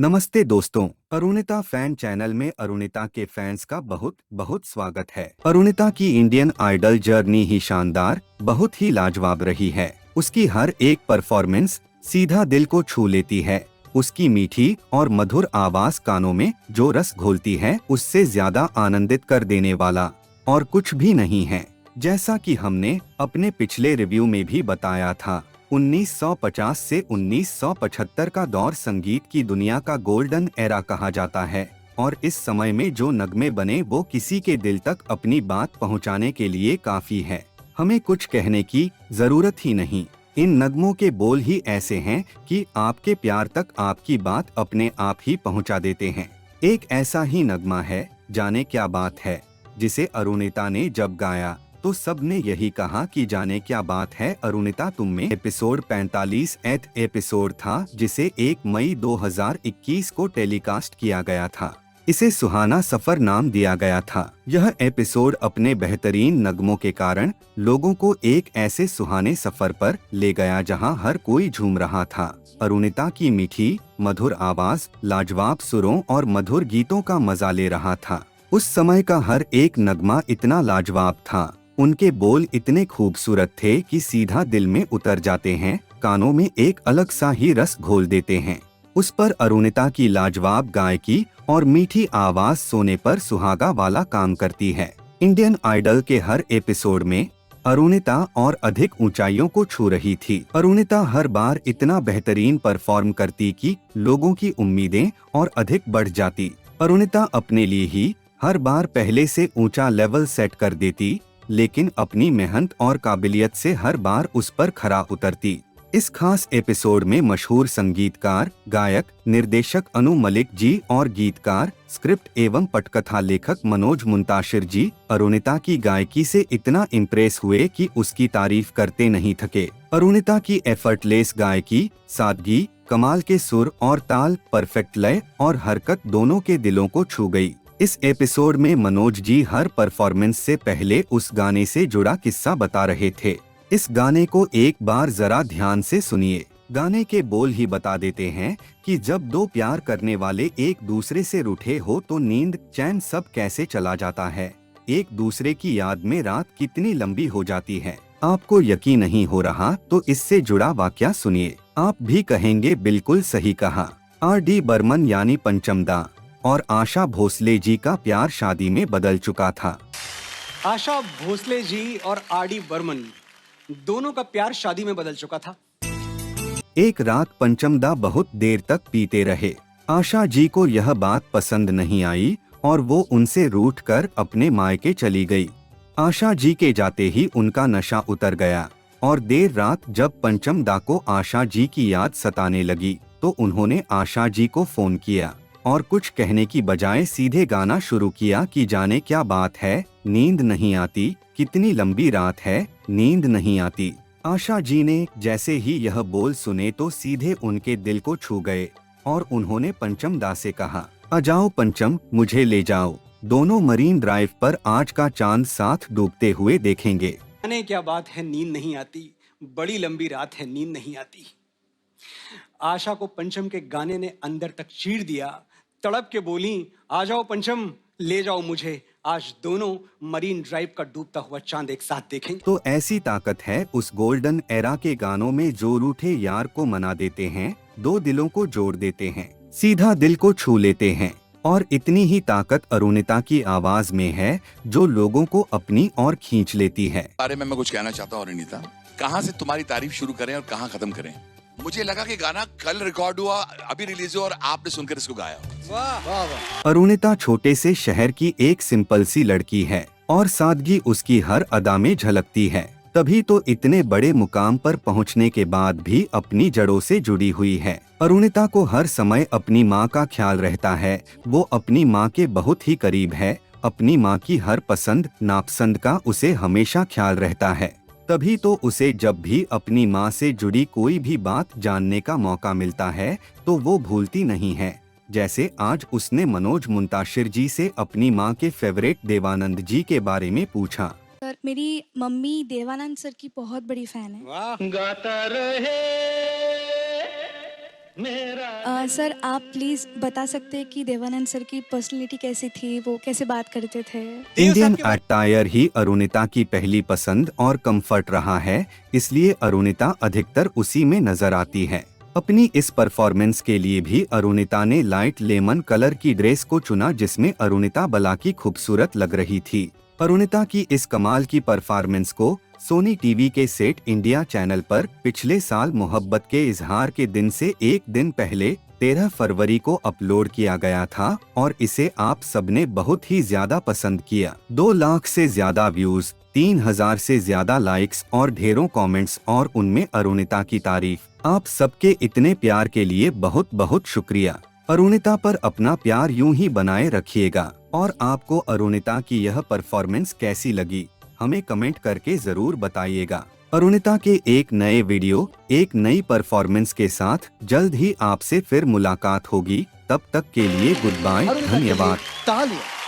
नमस्ते दोस्तों, Arunita fan channel में अरुणिता के फैंस का बहुत बहुत स्वागत है। अरुणिता की इंडियन आइडल जर्नी ही शानदार, बहुत ही लाजवाब रही है। उसकी हर एक परफॉर्मेंस सीधा दिल को छू लेती है। उसकी मीठी और मधुर आवाज कानों में जो रस घोलती है, उससे ज्यादा आनंदित कर देने वाला और कुछ भी नहीं है। जैसा कि हमने अपने पिछले रिव्यू में भी बताया था, 1950 से 1975 का दौर संगीत की दुनिया का गोल्डन एरा कहा जाता है और इस समय में जो नगमे बने वो किसी के दिल तक अपनी बात पहुंचाने के लिए काफी है। हमें कुछ कहने की जरूरत ही नहीं। इन नगमों के बोल ही ऐसे हैं कि आपके प्यार तक आपकी बात अपने आप ही पहुंचा देते हैं। एक ऐसा ही नगमा है जाने क्या बात है, जिसे अरुणिता ने जब गाया तो सबने यही कहा कि जाने क्या बात है अरुणिता तुम में। एपिसोड 45 एपिसोड था जिसे 1 मई 2021 को टेलीकास्ट किया गया था। इसे सुहाना सफर नाम दिया गया था। यह एपिसोड अपने बेहतरीन नगमों के कारण लोगों को एक ऐसे सुहाने सफर पर ले गया जहां हर कोई झूम रहा था। अरुणिता की मीठी मधुर आवाज, लाजवाब सुरों और मधुर गीतों का मजा ले रहा था। उस समय का हर एक नगमा इतना लाजवाब था, उनके बोल इतने खूबसूरत थे कि सीधा दिल में उतर जाते हैं, कानों में एक अलग सा ही रस घोल देते हैं। उस पर अरुणिता की लाजवाब गायकी और मीठी आवाज सोने पर सुहागा वाला काम करती है। इंडियन आइडल के हर एपिसोड में अरुणिता और अधिक ऊंचाइयों को छू रही थी। अरुणिता हर बार इतना बेहतरीन परफॉर्म करती कि लोगों की उम्मीदें और अधिक बढ़ जाती। अरुणिता अपने लिए ही हर बार पहले से ऊंचा लेवल सेट कर देती, लेकिन अपनी मेहनत और काबिलियत से हर बार उस पर खरा उतरती। इस खास एपिसोड में मशहूर संगीतकार, गायक, निर्देशक अनु मलिक जी और गीतकार, स्क्रिप्ट एवं पटकथा लेखक मनोज मुंताशिर जी अरुणिता की गायकी से इतना इम्प्रेस हुए कि उसकी तारीफ करते नहीं थके। अरुणिता की एफर्टलेस गायकी, सादगी, कमाल के सुर और ताल, परफेक्ट लय और हरकत दोनों के दिलों को छू गई। इस एपिसोड में मनोज जी हर परफॉर्मेंस से पहले उस गाने से जुड़ा किस्सा बता रहे थे। इस गाने को एक बार जरा ध्यान से सुनिए। गाने के बोल ही बता देते हैं कि जब दो प्यार करने वाले एक दूसरे से रूठे हो तो नींद, चैन सब कैसे चला जाता है। एक दूसरे की याद में रात कितनी लंबी हो जाती है। आपको यकीन नहीं हो रहा तो इससे जुड़ा वाकया सुनिए, आप भी कहेंगे बिल्कुल सही कहा। R.D. बर्मन यानी पंचमदा और आशा भोसले जी का प्यार शादी में बदल चुका था। आशा भोसले जी और R.D. बर्मन दोनों का प्यार शादी में बदल चुका था। एक रात पंचमदा बहुत देर तक पीते रहे। आशा जी को यह बात पसंद नहीं आई और वो उनसे रूठकर अपने मायके चली गई। आशा जी के जाते ही उनका नशा उतर गया और देर रात जब पंचमदा को आशा जी की याद सताने लगी तो उन्होंने आशा जी को फोन किया और कुछ कहने की बजाय सीधे गाना शुरू किया कि जाने क्या बात है, नींद नहीं आती, कितनी लंबी रात है, नींद नहीं आती। आशा जी ने जैसे ही यह बोल सुने तो सीधे उनके दिल को छू गए और उन्होंने पंचमदा से कहा, आ जाओ पंचम, मुझे ले जाओ, दोनों मरीन ड्राइव पर आज का चांद साथ डूबते हुए देखेंगे। जाने क्या बात है, नींद नहीं आती, बड़ी लंबी रात है, नींद नहीं आती। आशा को पंचम के गाने ने अंदर तक चीर दिया। तड़प के बोली, आ जाओ पंचम, ले जाओ मुझे, आज दोनों मरीन ड्राइव का डूबता हुआ चांद एक साथ देखेंगे। तो ऐसी ताकत है उस गोल्डन एरा के गानों में जो रूठे यार को मना देते हैं, दो दिलों को जोड़ देते हैं, सीधा दिल को छू लेते हैं। और इतनी ही ताकत अरुणिता की आवाज में है जो लोगों को अपनी ओर खींच लेती है। बारे में मैं कुछ कहना चाहता हूँ अरुणिता, कहाँ से तुम्हारी तारीफ शुरू करें और कहाँ खत्म करें। मुझे लगा कि गाना कल रिकॉर्ड हुआ, अभी रिलीज हुआ और आपने सुनकर इसको गाया। वाह वाह वाह। अरुणिता छोटे से शहर की एक सिंपल सी लड़की है और सादगी उसकी हर अदा में झलकती है। तभी तो इतने बड़े मुकाम पर पहुंचने के बाद भी अपनी जड़ों से जुड़ी हुई है। अरुणिता को हर समय अपनी माँ का ख्याल रहता है। वो अपनी माँ के बहुत ही करीब है। अपनी माँ की हर पसंद नापसंद का उसे हमेशा ख्याल रहता है। तभी तो उसे जब भी अपनी माँ से जुड़ी कोई भी बात जानने का मौका मिलता है तो वो भूलती नहीं है। जैसे आज उसने मनोज मुंताशिर जी से अपनी माँ के फेवरेट देवानंद जी के बारे में पूछा। सर, मेरी मम्मी देवानंद सर की बहुत बड़ी फैन है। वाह। गाता रहे सर आप प्लीज बता सकते हैं कि देवानंद सर की पर्सनालिटी कैसी थी, वो कैसे बात करते थे? इंडियन अटायर ही अरुणिता की पहली पसंद और कंफर्ट रहा है, इसलिए अरुणिता अधिकतर उसी में नजर आती है। अपनी इस परफॉर्मेंस के लिए भी अरुणिता ने लाइट लेमन कलर की ड्रेस को चुना, जिसमें अरुणिता बलाकी खूबसूरत लग रही थी। अरुणिता की इस कमाल की परफॉर्मेंस को सोनी टीवी के सेट इंडिया चैनल पर पिछले साल मोहब्बत के इजहार के दिन से एक दिन पहले 13 फरवरी को अपलोड किया गया था और इसे आप सबने बहुत ही ज्यादा पसंद किया। 2 लाख से ज्यादा व्यूज, 3000 से ज्यादा लाइक्स और ढेरों कमेंट्स और उनमें अरुणिता की तारीफ। आप सबके इतने प्यार के लिए बहुत बहुत शुक्रिया। अरुणिता पर अपना प्यार यूं ही बनाए रखिएगा। और आपको अरुणिता की यह परफॉर्मेंस कैसी लगी, हमें कमेंट करके जरूर बताइएगा। अरुणिता के एक नए वीडियो, एक नई परफॉर्मेंस के साथ जल्द ही आपसे फिर मुलाकात होगी। तब तक के लिए गुड बाय, धन्यवाद। तालियां।